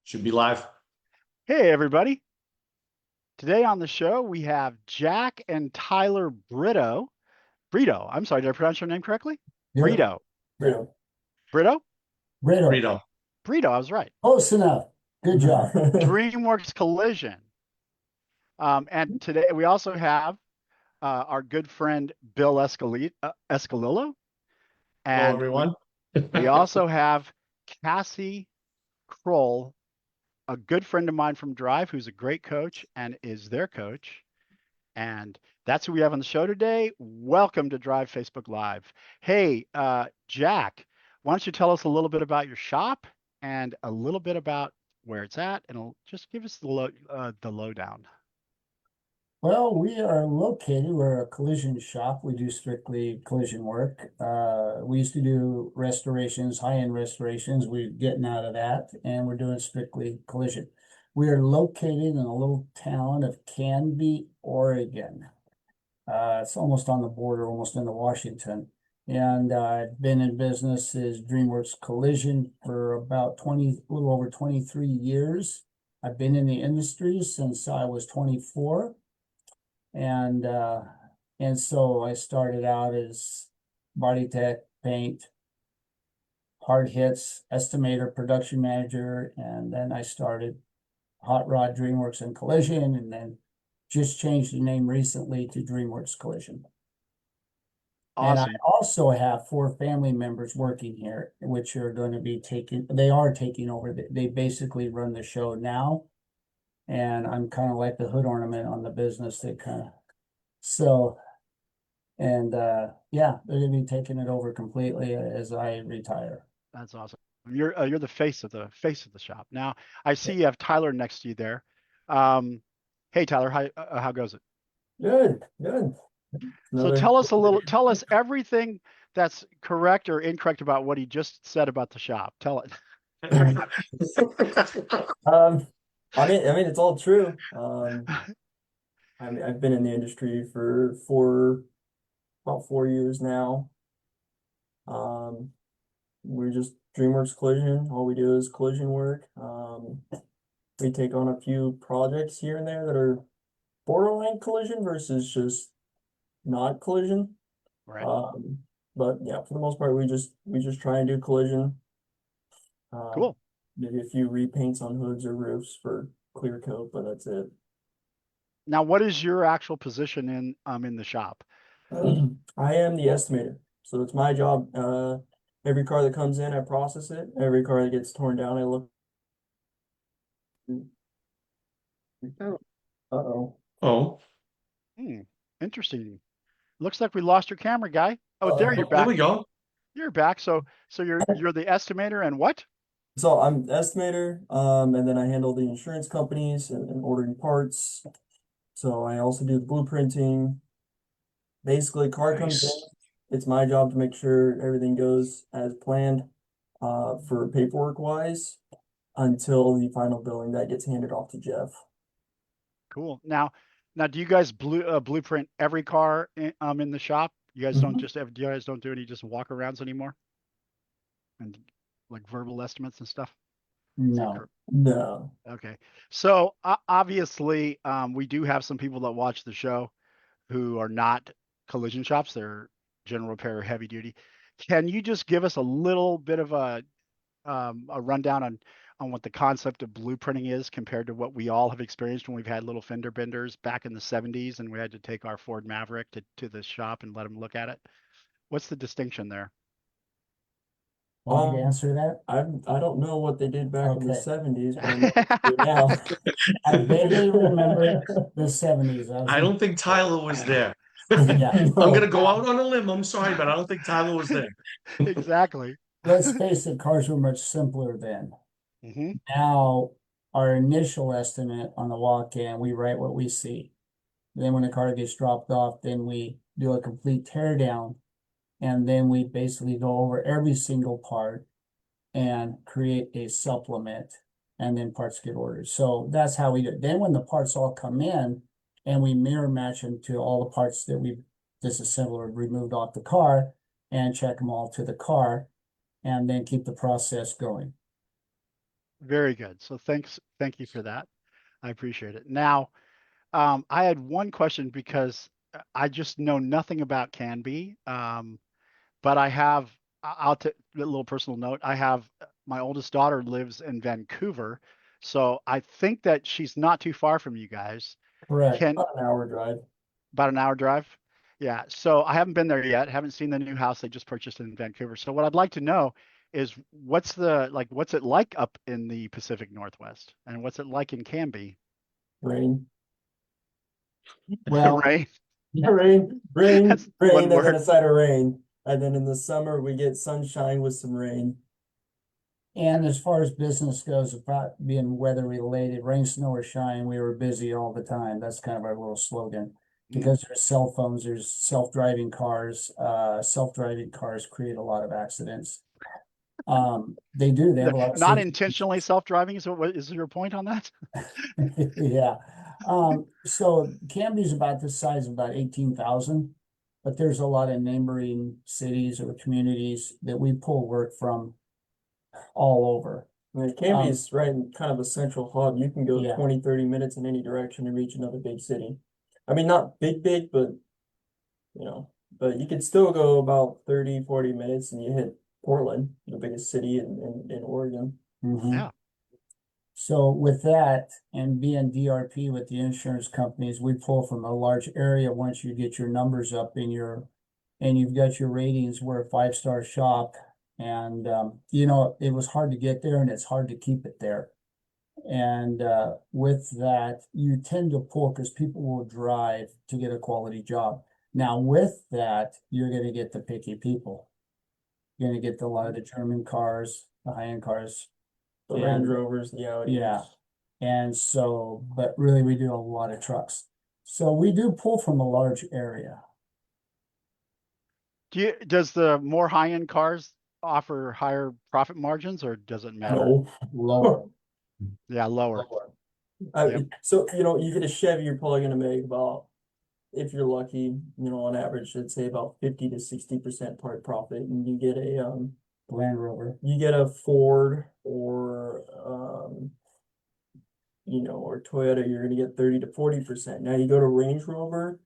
Should be live. Hey, everybody. Today on the show, we have Jack and Tyler Brito. Brito. I'm sorry, did I pronounce your name correctly? Yeah, Brito. yeah. Brito? Brito. Brito. Brito, I was right. Close enough. Good job. DreamWorks Collision. And today we also have our good friend Bill Escalillo. Hello, And we, everyone. we also have Cassie Kroll, a good friend of mine from Drive, who's a great coach and is their coach. And that's who we have on the show today. Welcome to Drive Facebook Live. Hey, Jack, why don't you tell us a little bit about your shop and a little bit about where it's at, and just give us the lowdown. Well, we are located, we're a collision shop. We do strictly collision work. We used to do restorations, high-end restorations. We're getting out of that, and we're doing strictly collision. We are located in a little town of Canby, Oregon. It's almost on the border, almost into Washington. And I've been in business as DreamWorks Collision for about a little over 23 years. I've been in the industry since I was 24. And so I started out as body tech, paint, hard hits, estimator, production manager, and then I started Hot Rod DreamWorks and Collision, and then just changed the name recently to DreamWorks Collision. And I Awesome. also have 4 family members working here, which are going to be they are taking over. They basically run the show now. And I'm kind of like the hood ornament on the business. Yeah, they're gonna be taking it over completely as I retire. That's awesome. You're the face of the shop. Now, I see you have Tyler next to you there. Um, hey, Tyler, how goes it? Good, good. So Another. tell us everything that's correct or incorrect about what he just said about the shop. Tell it. Um, I mean, it's all true. I've been in the industry for about 4 years now. Um, we're just DreamWorks Collision. All we do is collision work. We take on a few projects here and there that are borderline collision versus just not collision. Right. But yeah, for the most part, we just try and do collision. Cool. Maybe a few repaints on hoods or roofs for clear coat, but that's it. Now, what is your actual position in the shop? I am the estimator, so it's my job. Every car that comes in, I process it. Every car that gets torn down, I look. Uh-oh. Oh, Hmm, interesting. Looks like we lost your camera guy. Oh, there you're there back. we go. You're back. So you're the estimator and what? So I'm the estimator, and then I handle the insurance companies and ordering parts. So I also do the blueprinting. Basically, car comes in. Nice. It's my job to make sure everything goes as planned, for paperwork wise, until the final billing that gets handed off to Jeff. Cool. Now, do you guys blueprint every car in the shop? You guys don't Mhm. just have, you guys don't do any just walk arounds anymore and like verbal estimates and stuff? Is that No. correct? No. Okay. So obviously, we do have some people that watch the show who are not collision shops. They're general repair, heavy duty. Can you just give us a little bit of a rundown on what the concept of blueprinting is compared to what we all have experienced when we've had little fender benders back in the 70s and we had to take our Ford Maverick to the shop and let them look at it? What's the distinction there? Want me to answer that? I don't know what they did back in the Okay. 70s, but I know what they do now. I vaguely remember the 70s. I was I in, don't think Tyler was there. yeah. I'm gonna No. go out on a limb. I'm sorry, but I don't think Tyler was there. Exactly. Let's face it, cars were much simpler then. Hmm. Now, our initial estimate on the walk-in, we write what we see. Then when the car gets dropped off, then we do a complete tear down. And then we basically go over every single part and create a supplement, and then parts get ordered. So that's how we do it. Then when the parts all come in and we mirror match them to all the parts that we disassembled or removed off the car and check them all to the car and then keep the process going. Very good. So thank you for that. I appreciate it. Now, I had one question because I just know nothing about Canby. But I'll take a little personal note. I have my oldest daughter lives in Vancouver, so I think that she's not too far from you guys. Correct. Can About an hour drive. About an hour drive? Yeah. So I haven't been there yet. Haven't seen the new house they just purchased in Vancouver. So what I'd like to know is what's it like up in the Pacific Northwest, and what's it like in Canby? Rain. Well, Right? Rain, rain, That's one rain, and then word. a side of rain. And then in the summer we get sunshine with some rain. and as far as business goes, about being weather related, rain, snow, or shine, we were busy all the time. That's kind of our little slogan. Because there's cell phones, there's self-driving cars. Self-driving cars create a lot of accidents. They do. They have a lot of Not safety intentionally features. self-driving. So what is your point on that? Yeah. So Canby's about the size of about 18,000, but there's a lot of neighboring cities or communities that we pull work from all over. And Canby's right in kind of a central hub. You can go Yeah. 20, 30 minutes in any direction and reach another big city. I mean, not big, but but you could still go about 30, 40 minutes and you hit Portland, the biggest city in Oregon. Mhm. Yeah. So with that and being DRP with the insurance companies, we pull from a large area once you get your numbers up in and you've got your ratings. We're a 5-star shop. And it was hard to get there and it's hard to keep it there. And with that, you tend to pull because people will drive to get a quality job. Now, with that, you're going to get the picky people. You're going to get a lot of the German cars, the high-end cars. The Yeah. Range Rovers, the Audis. Yeah. And so, but really, we do a lot of trucks. So we do pull from a large area. Does the more high-end cars offer higher profit margins, or does it matter? No. Lower. Yeah, lower. Lower. Yep. So, you get a Chevy, you're probably gonna make about, if you're lucky, on average, I'd say about 50 to 60% part profit. And you get Land Rover. you get a Ford or or Toyota, you're gonna get 30 to 40%. Now you go to Range Rover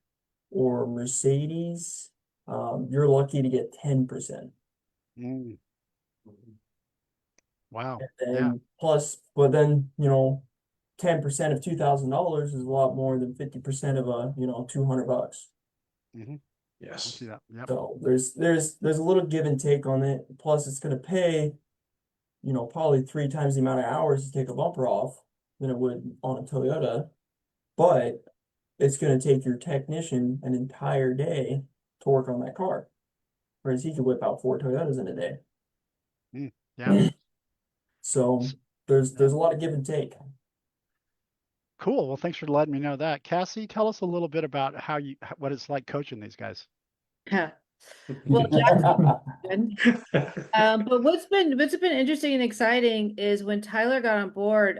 or Mercedes, you're lucky to get 10%. Mm. Wow. And Yeah. plus, but then, 10% of $2,000 is a lot more than 50% of $200. Mm-hmm. I Yes. see that. Yep. So there's a little give and take on it. Plus, it's gonna pay, probably 3 times the amount of hours to take a bumper off than it would on a Toyota. But it's gonna take your technician an entire day to work on that car. Whereas he could whip out 4 Toyotas in a day. Yeah. So there's a lot of give and take. Cool. Well, thanks for letting me know that. Cassie, tell us a little bit about what it's like coaching these guys. Well, Jack's good. But what's been interesting and exciting is when Tyler got on board,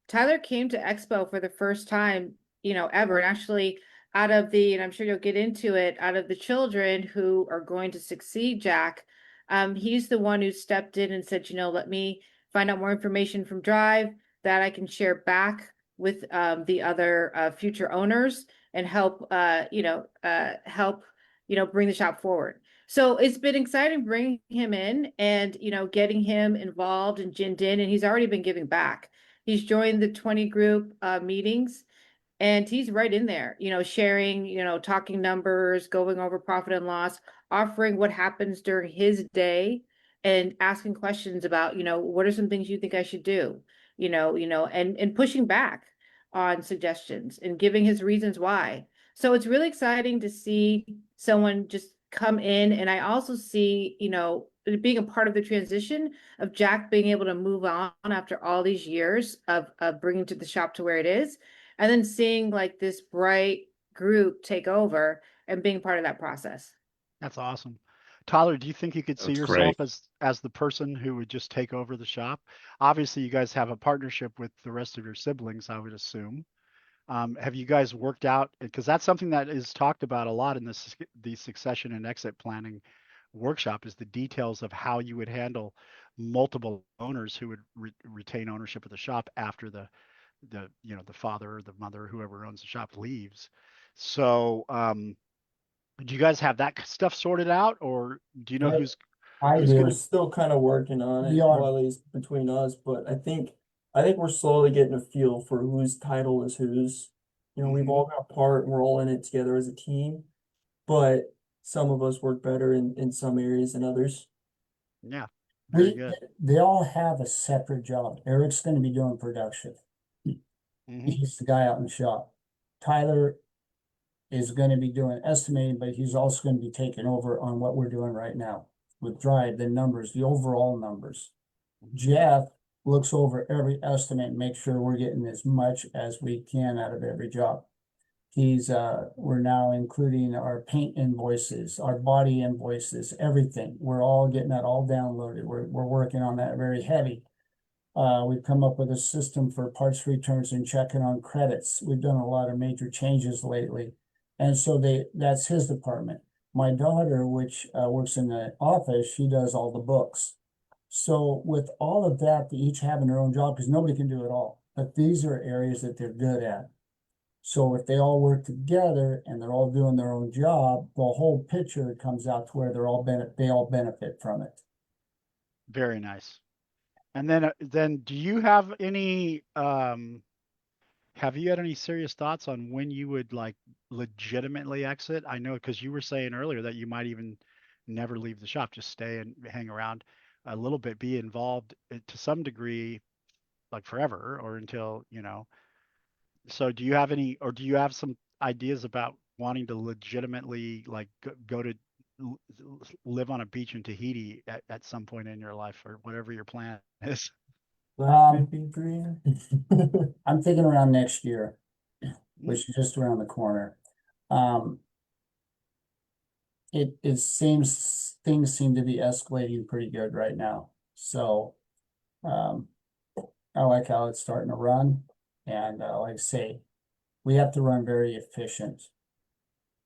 Tyler came to Expo for the first time, ever. And actually and I'm sure you'll get into it, out of the children who are going to succeed Jack, he's the one who stepped in and said, let me find out more information from Drive that I can share back with the other future owners and help bring the shop forward. So it's been exciting bringing him in and, getting him involved and ginned in, and he's already been giving back. He's joined the 20 group meetings and he's right in there, sharing, talking numbers, going over profit and loss, offering what happens during his day and asking questions about, what are some things you think I should do? And pushing back on suggestions and giving his reasons why. So it's really exciting to see someone just come in. And I also see, it being a part of the transition of Jack being able to move on after all these years of bringing to the shop to where it is. And then seeing like this bright group take over and being part of that process. That's awesome. Tyler, do you think you could see That's yourself great. as the person who would just take over the shop? Obviously, you guys have a partnership with the rest of your siblings, I would assume. Have you guys worked out, because that's something that is talked about a lot in the succession and exit planning workshop, is the details of how you would handle multiple owners who would retain ownership of the shop after the father or the mother, whoever owns the shop, leaves. So, do you guys have that stuff sorted out, or do you know I, who's I who's do. We're gonna? still kind of working on We it, are. well, at least between us, but I think we're slowly getting a feel for whose title is whose. You know, we've Mhm. all got a part and we're all in it together as a team, but some of us work better in some areas than others. Yeah, very We good. they all have a separate job. Eric's going to be doing production. Hmm. He's the guy out in the shop. Tyler is going to be doing estimating, but he's also going to be taking over on what we're doing right now with Drive, the numbers, the overall numbers. Jeff looks over every estimate and makes sure we're getting as much as we can out of every job. We're now including our paint invoices, our body invoices, everything. We're all getting that all downloaded. We're working on that very heavy. We've come up with a system for parts returns and checking on credits. We've done a lot of major changes lately. And so that's his department. My daughter, which works in the office, she does all the books. So with all of that, they each having their own job because nobody can do it all. But these are areas that they're good at. So if they all work together and they're all doing their own job, the whole picture comes out to where they all benefit from it. Very nice. And then do you have any have you had any serious thoughts on when you would like legitimately exit? I know because you were saying earlier that you might even never leave the shop, just stay and hang around a little bit, be involved to some degree, like forever or until, So do you have any, or do you have some ideas about wanting to legitimately like go to live on a beach in Tahiti at some point in your life or whatever your plan is? That could be dream. I'm thinking around next year, Mm. which is just around the corner. Um, it seems things seem to be escalating pretty good right now. So um, I like how it's starting to run, and like I say, we have to run very efficient,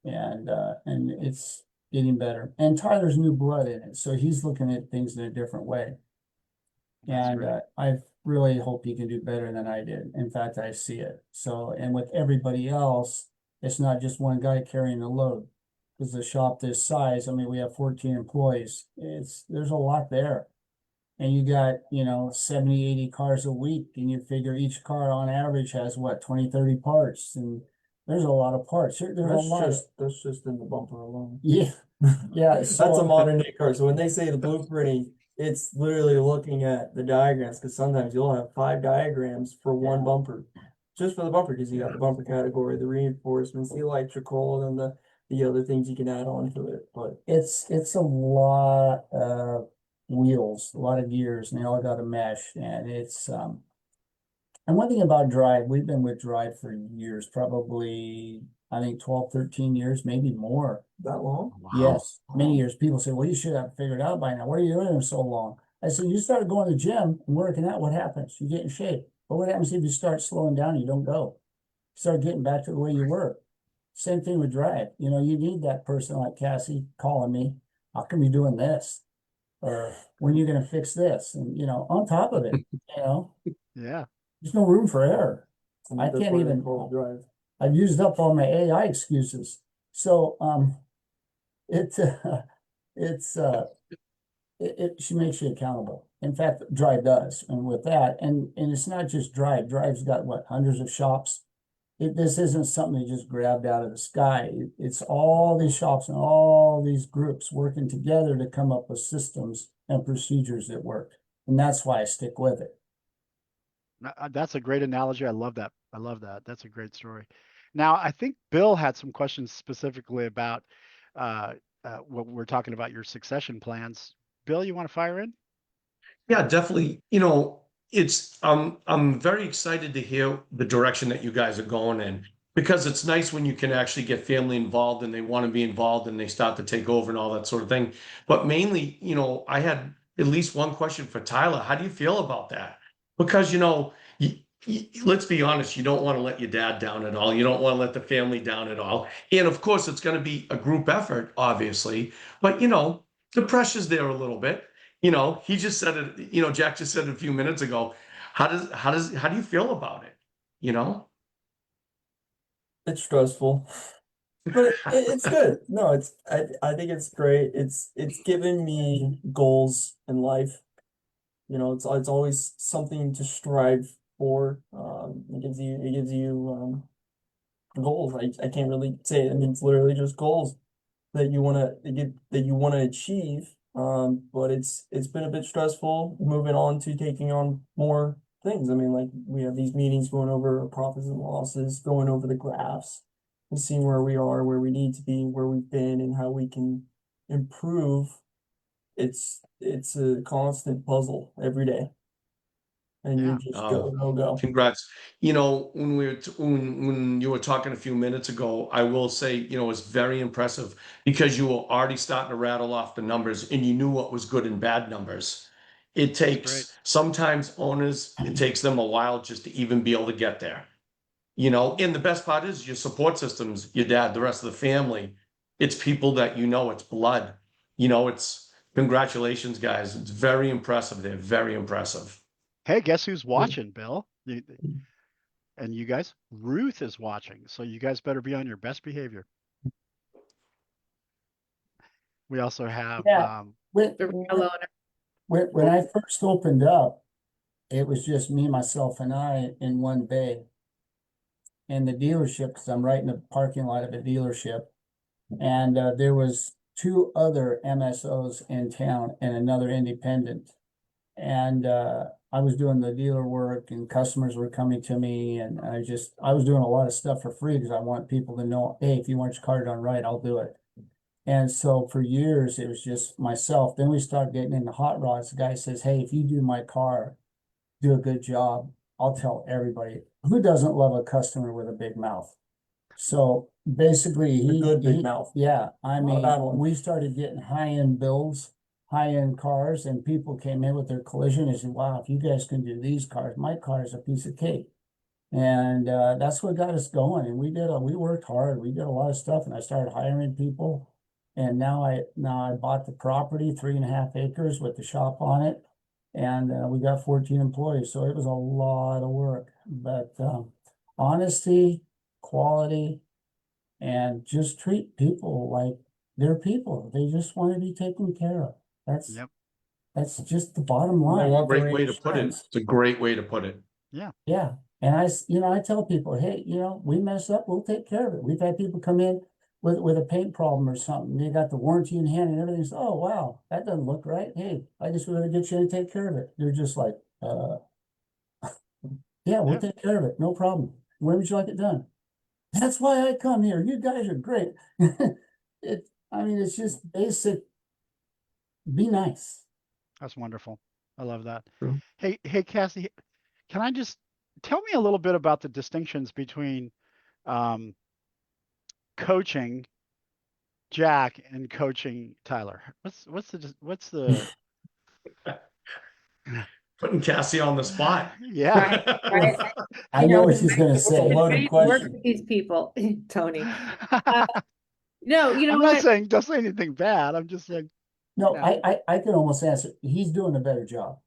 and it's getting better. And Tyler's new blood in it, so he's looking at things in a different way. That's And great. I really hope he can do better than I did. In fact, I see it. So, and with everybody else, it's not just one guy carrying the load. Because the shop this size, I mean, we have 14 employees. There's a lot there. And you got, 70, 80 cars a week, and you figure each car on average has what, 20, 30 parts. And there's a lot of parts. There's a lot of, That's just in the bumper alone. yeah, yeah. That's So a modern day car. So when they say the blueprinting, it's literally looking at the diagrams because sometimes you'll have 5 diagrams for one Yeah. bumper, just for the bumper because you got the bumper category, the reinforcements, the electrical, and the other things you can add on to it. But it's a lot of wheels, a lot of gears, and they all got to mesh. And and one thing about Drive, we've been with Drive for years, probably I think 12, 13 years, maybe more. that long? Wow. Yes, many years. People say, well, you should have figured out by now. What are you doing so long? I said, you started going to the gym and working out, what happens? You get in shape. But what happens if you start slowing down, you don't go? Start getting back to the way you were. Same thing with Drive. You need that person like Cassie calling me. How come you doing this? Or when are you going to fix this? And, on top of it, Yeah. there's no room for error. I That's can't why they even, call it drive. I've used up all my AI excuses. So, it, it's, she makes you accountable. In fact, Drive does. And with that, and it's not just Drive. Drive's got what, hundreds of shops. This isn't something they just grabbed out of the sky. It's all these shops and all these groups working together to come up with systems and procedures that work. And that's why I stick with it. That's a great analogy. I love that. I love that. That's a great story. Now, I think Bill had some questions specifically about what we're talking about your succession plans. Bill, you want to fire in? Yeah, definitely. I'm very excited to hear the direction that you guys are going in because it's nice when you can actually get family involved and they want to be involved and they start to take over and all that sort of thing. But mainly, I had at least one question for Tyler. How do you feel about that? Because, let's be honest, you don't want to let your dad down at all. You don't want to let the family down at all. And of course, it's going to be a group effort, obviously, but the pressure's there a little bit. You know, he just said it, you know, Jack just said it a few minutes ago. How do you feel about it? You know? It's stressful, but it's good. No, I think it's great. It's given me goals in life. You know, it's always something to strive for. It gives you goals. I can't really say it. I mean, it's literally just goals that you wanna achieve. But it's been a bit stressful moving on to taking on more things. I mean, like we have these meetings going over our profits and losses, going over the graphs, and seeing where we are, where we need to be, where we've been, and how we can improve. It's a constant puzzle every day, and you Yeah. just Oh, go. congrats. You know, when when you were talking a few minutes ago, I will say, you know, it's very impressive because you were already starting to rattle off the numbers and you knew what was good and bad numbers. It That's great. takes sometimes owners, it takes them a while just to even be able to get there. You know, and the best part is your support systems, your dad, the rest of the family. It's people that you know, it's blood. You know, it's congratulations, guys. It's very impressive. They're very impressive. Hey, guess who's watching, Bill? And you guys, Ruth is watching. So you guys better be on your best behavior. We also have Yeah. When, The real owner. when I first opened up, it was just me, myself, and I in one bay. In the dealership, because I'm right in the parking lot of a dealership. And there was two other MSOs in town and another independent. And I was doing the dealer work and customers were coming to me and I was doing a lot of stuff for free because I want people to know, hey, if you want your car done right, I'll do it. And so for years it was just myself. Then we started getting into hot rods. The guy says, hey, if you do my car, do a good job, I'll tell everybody. Who doesn't love a customer with a big mouth? So basically, A good big mouth. yeah, I Not a mean, bad one. we started getting high-end bills, high-end cars, and people came in with their collision and said, wow, if you guys can do these cars, my car is a piece of cake. And that's what got us going. And we worked hard. We did a lot of stuff, and I started hiring people. And now I bought the property, 3.5 acres with the shop on it, and we got 14 employees. So it was a lot of work, but honesty, quality, and just treat people like they're people. They just want to be taken care of. Yep. That's just the bottom They line. want the Great way to put it. reassurance. It's a great way to put it. Yeah. Yeah. And I tell people, hey, we mess up, we'll take care of it. We've had people come in with a paint problem or something. They got the warranty in hand and everything. So, oh, wow, that doesn't look right. Hey, I just want to get you and take care of it. They're just like, yeah, we'll Yeah. take care of it. No problem. When would you like it done? That's why I come here. You guys are great. It's just basic. Be nice. That's wonderful. I love that. True. Hey, Cassie, can I just tell me a little bit about the distinctions between coaching Jack and coaching Tyler? What's the Putting Cassie on the spot. yeah. Right. I know what she's going to It's a say. loaded Work question. with these people, Tony. No, you know I'm not what? saying don't say anything bad. I'm just saying No, No. I can almost answer. He's doing a better job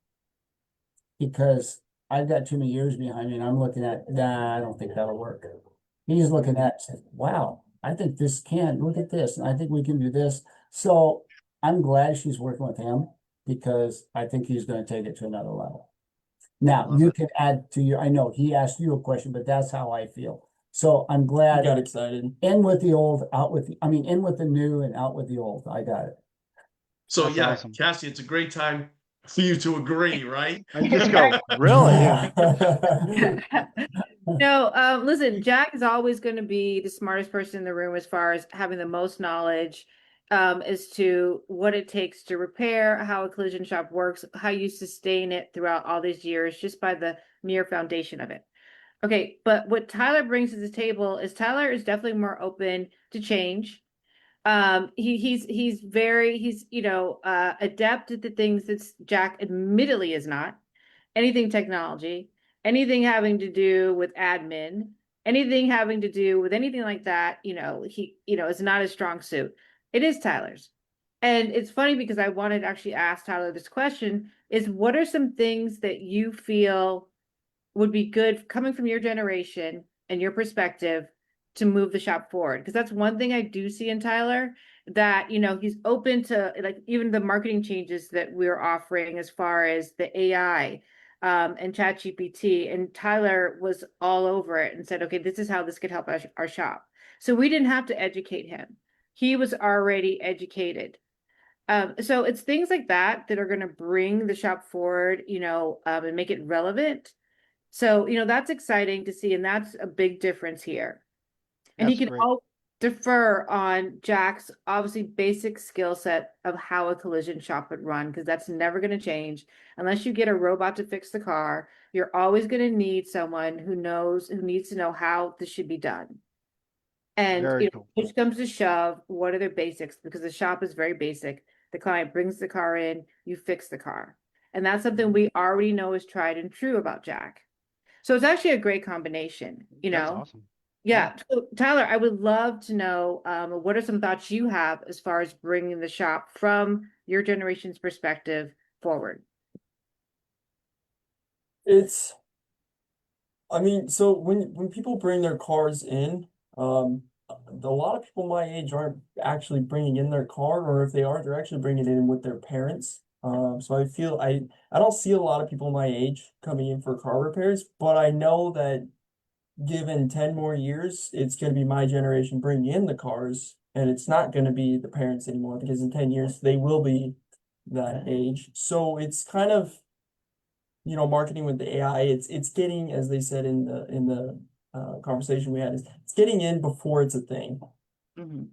because I've got too many years behind me and I'm looking at, nah, I don't think that'll work. He's looking at, saying, wow, I think this can, look at this, and I think we can do this. So I'm glad she's working with him because I think he's going to take it to another level. Now, love you it. can add to your, I know he asked you a question, but that's how I feel. So I'm I glad got excited. in with the old, out with the, I mean, in with the new and out with the old. I got it. So That's yeah, awesome. Cassie, it's a great time for you to agree, right? I just go, really? No, listen, Jack is always going to be the smartest person in the room as far as having the most knowledge as to what it takes to repair, how a collision shop works, how you sustain it throughout all these years, just by the mere foundation of it. Okay, but what Tyler brings to the table is Tyler is definitely more open to change. He's adept at the things that Jack admittedly is not. Anything technology, anything having to do with admin, anything having to do with anything like that, he is not his strong suit. It is Tyler's. And it's funny because I wanted to actually ask Tyler this question is what are some things that you feel would be good coming from your generation and your perspective to move the shop forward? Because that's one thing I do see in Tyler that, he's open to like even the marketing changes that we're offering as far as the AI and chat GPT. And Tyler was all over it and said, okay, this is how this could help our shop. So we didn't have to educate him. He was already educated. So it's things like that that are going to bring the shop forward, and make it relevant. So, that's exciting to see, and that's a big difference here. And he That's can great. all defer on Jack's obviously basic skill set of how a collision shop would run, because that's never going to change unless you get a robot to fix the car. You're always going to need someone who needs to know how this should be done. And Very cool. push comes to shove, what are their basics? Because the shop is very basic. The client brings the car in, you fix the car. And that's something we already know is tried and true about Jack. So it's actually a great combination, That's awesome. Yeah. So Tyler, I would love to know what are some thoughts you have as far as bringing the shop from your generation's perspective forward? It's, I mean, so when people bring their cars in, a lot of people my age aren't actually bringing in their car, or if they are, they're actually bringing it in with their parents. So I feel I don't see a lot of people my age coming in for car repairs, but I know that given 10 more years, it's going to be my generation bringing in the cars, and it's not going to be the parents anymore because in 10 years they will be that age. So it's kind of, marketing with the AI, it's getting, as they said in the conversation we had, is it's getting in before it's a thing. Mhm.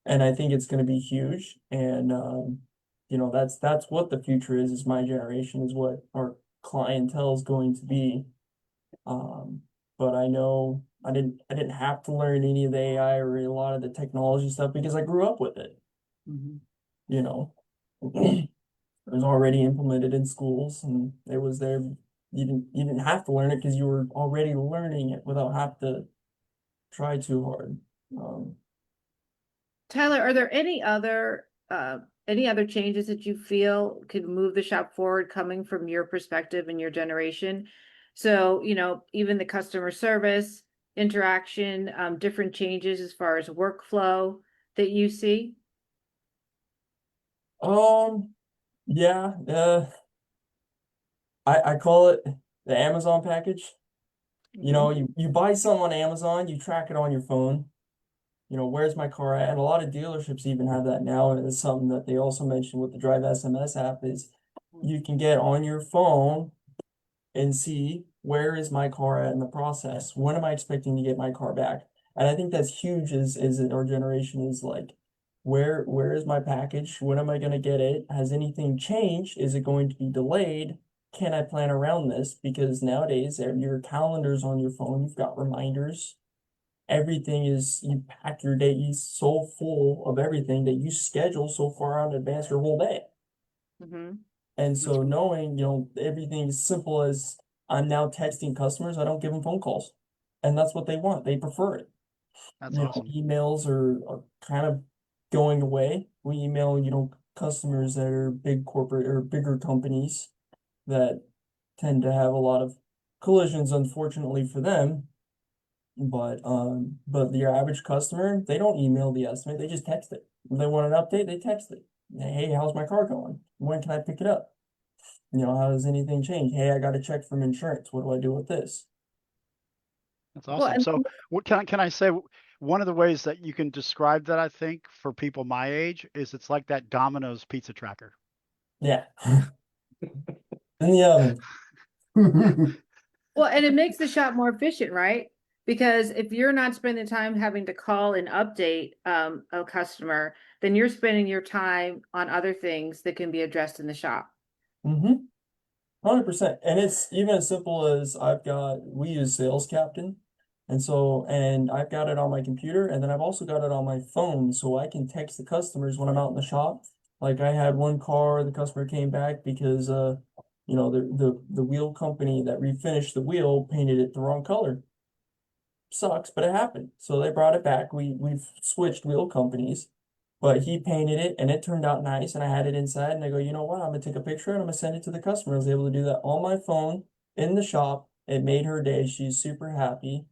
And I think it's going to be huge. And that's what the future is my generation, is what our clientele is going to be. But I know I didn't have to learn any of the AI or a lot of the technology stuff because I grew up with it. Mhm. You know, it was already implemented in schools and it was there. You didn't have to learn it because you were already learning it without have to try too hard. Um, Tyler, are there any other changes that you feel could move the shop forward coming from your perspective and your generation? So, even the customer service, interaction, different changes as far as workflow that you see? um, yeah, I call it the Amazon package. You buy something on Amazon, you track it on your phone. Where's my car at? And a lot of dealerships even have that now, and it's something that they also mentioned with the Drive SMS app is you can get on your phone and see where is my car at in the process? When am I expecting to get my car back? And I think that's huge is our generation is like, where is my package? When am I gonna get it? Has anything changed? Is it going to be delayed? Can I plan around this? Because nowadays your calendar's on your phone, you've got reminders. Everything is, you pack your days so full of everything that you schedule so far out in advance your whole day. Mm-hmm. And That's so knowing, everything as simple as I'm now texting customers, I don't give them phone calls. And that's what they want. They prefer it. awesome. Emails are kind of going away. We email, customers that are big corporate or bigger companies that tend to have a lot of collisions, unfortunately for them. But your average customer, they don't email the estimate, they just text it. When they want an update, they text it. Hey, how's my car going? When can I pick it up? How does anything change? Hey, I got a check from insurance. What do I do with this? That's Well, awesome. and So what can I say? One of the ways that you can describe that, I think, for people my age is it's like that Domino's pizza tracker. Yeah. In the oven. well, and it makes the shop more efficient, right? Because if you're not spending time having to call and update a customer, then you're spending your time on other things that can be addressed in the shop. Mm-hmm. 100%. And it's even as simple as we use Sales Captain. And I've got it on my computer, and then I've also got it on my phone so I can text the customers when I'm out in the shop. Like I had one car, the customer came back because the wheel company that refinished the wheel painted it the wrong color. Sucks, but it happened. So they brought it back. We've switched wheel companies. But he painted it and it turned out nice and I had it inside and I go, you know what? I'm gonna take a picture and I'm gonna send it to the customer. I was able to do that on my phone in the shop. It made her day. She's super happy.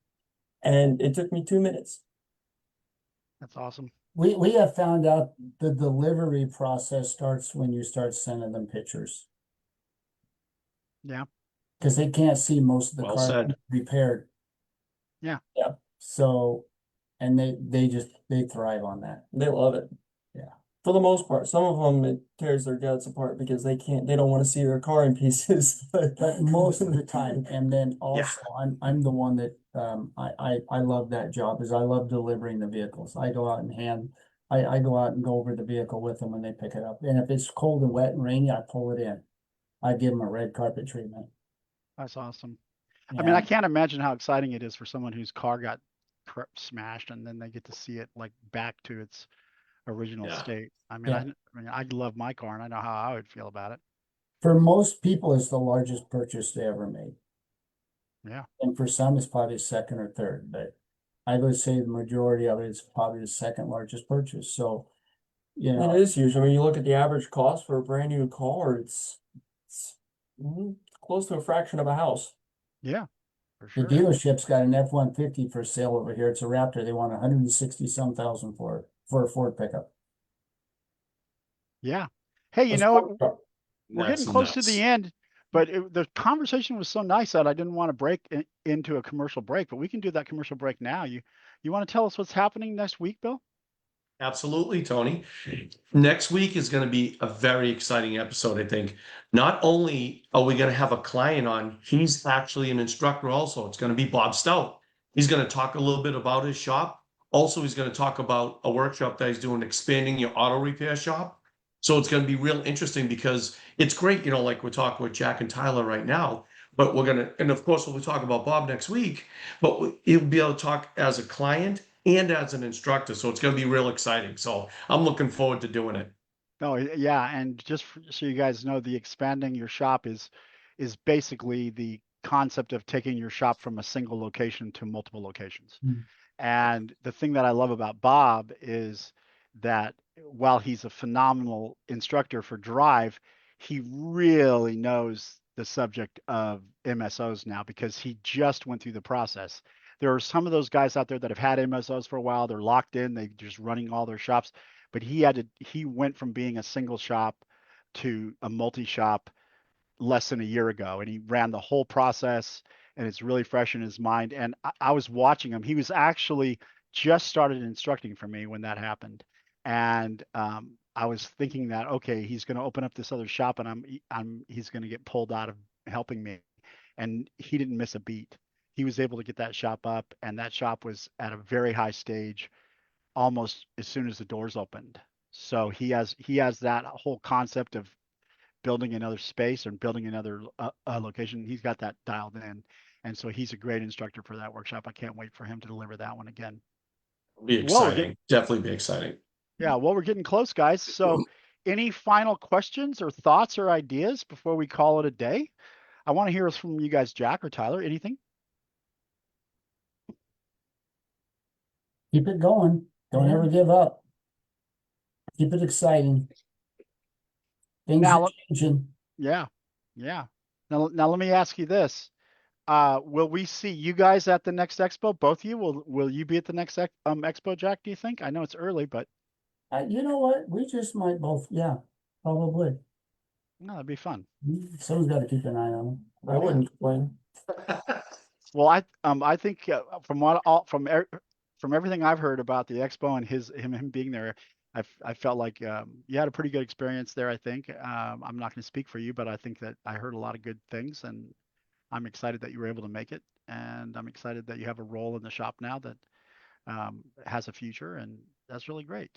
And it took me 2 minutes. That's awesome. We have found out the delivery process starts when you start sending them pictures. Yeah. Because they can't see most of the Well cars said. repaired. Yeah. Yeah. So, and they thrive on that. They love it. Yeah. For the most part, some of them it tears their guts apart because they don't want to see their car in pieces. But most of the time, and then also I'm the one that I love that job is I love delivering the vehicles. I go out and I go out and go over the vehicle with them when they pick it up. And if it's cold and wet and rainy, I pull it in. I give them a red carpet treatment. That's awesome. I mean, I And can't imagine how exciting it is for someone whose car got smashed and then they get to see it like back to its original Yeah. state. I mean, Yeah. I mean, I love my car and I know how I would feel about it. for most people, it's the largest purchase they ever made. Yeah. And for some, it's probably second or third, but I would say the majority of it is probably the second largest purchase. So, you It know, is huge. I mean, you look at the average cost for a brand new car, it's close to a fraction of a house. Yeah, for the sure. dealership's got an F-150 for sale over here. It's a Raptor. They want 160 some thousand for it, for a Ford pickup. Yeah. Hey, you That's know what- what? We're That's getting close to nuts. the end, but the conversation was so nice that I didn't want to break into a commercial break, but we can do that commercial break now. You want to tell us what's happening next week, Bill? Absolutely, Tony. Next week is going to be a very exciting episode, I think. Not only are we going to have a client on, he's actually an instructor also. It's going to be Bob Stout. He's going to talk a little bit about his shop. Also, he's going to talk about a workshop that he's doing, expanding your auto repair shop. So it's going to be real interesting because it's great, like we're talking with Jack and Tyler right now, but we're going to, and of course, we'll talk about Bob next week, but he'll be able to talk as a client and as an instructor. So it's going to be real exciting. So I'm looking forward to doing it. Oh, yeah, and just so you guys know, the expanding your shop is basically the concept of taking your shop from a single location to multiple locations. Mm. And the thing that I love about Bob is that while he's a phenomenal instructor for Drive, he really knows the subject of MSOs now because he just went through the process. There are some of those guys out there that have had MSOs for a while. They're locked in. They're just running all their shops. But he went from being a single shop to a multi-shop less than a year ago, and he ran the whole process, and it's really fresh in his mind. And I was watching him. He was actually just started instructing for me when that happened, and I was thinking that okay, he's going to open up this other shop, and he's going to get pulled out of helping me, and he didn't miss a beat. He was able to get that shop up, and that shop was at a very high stage almost as soon as the doors opened. So he has that whole concept of building another space or building another location. He's got that dialed in, and so he's a great instructor for that workshop. I can't wait for him to deliver that one again. It'll be exciting. Definitely be exciting. Yeah, well, we're getting close, guys. So, any final questions or thoughts or ideas before we call it a day? I want to hear from you guys, Jack or Tyler. Anything? Keep it going. Don't ever give up. Keep it exciting. Things Now, are changing. yeah, yeah. Now let me ask you this. Will we see you guys at the next expo? Both of you? Will you be at the next expo, Jack, do you think? I know it's early, but You know what? We just might both. Yeah, probably. no, that'd be fun. Someone's got to keep an eye on them. I wouldn't complain. Well, I think from everything I've heard about the expo and him being there, I felt like you had a pretty good experience there. I think I'm not going to speak for you, but I think that I heard a lot of good things, and I'm excited that you were able to make it, and I'm excited that you have a role in the shop now that has a future, and that's really great.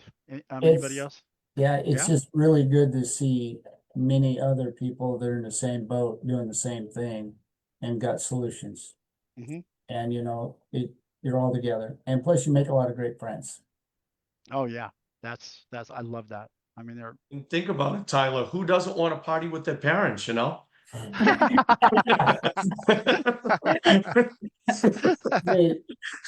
Anybody It's- else? Yeah, it's Yeah. just really good to see many other people that are in the same boat doing the same thing and got solutions. Mhm. And you're all together. And plus you make a lot of great friends. Oh yeah, that's I love that. I mean, they're And think about it, Tyler. Who doesn't want to party with their parents, Hey,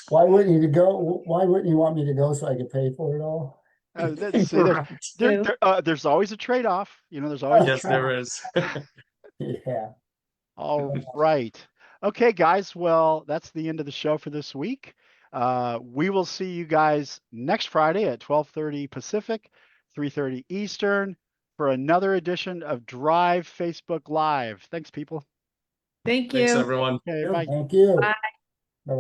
why wouldn't you want me to go so I could pay for it all? See, Right. there's always a trade-off. There's always a Yes, trade-off. there is. Yeah. All right. Okay, guys. Well, that's the end of the show for this week. We will see you guys next Friday at 12:30 Pacific, 3:30 Eastern for another edition of Drive Facebook Live. Thanks, people. Thank Thanks, you. everyone. Okay, bye. Thank you. Bye. Bye-bye.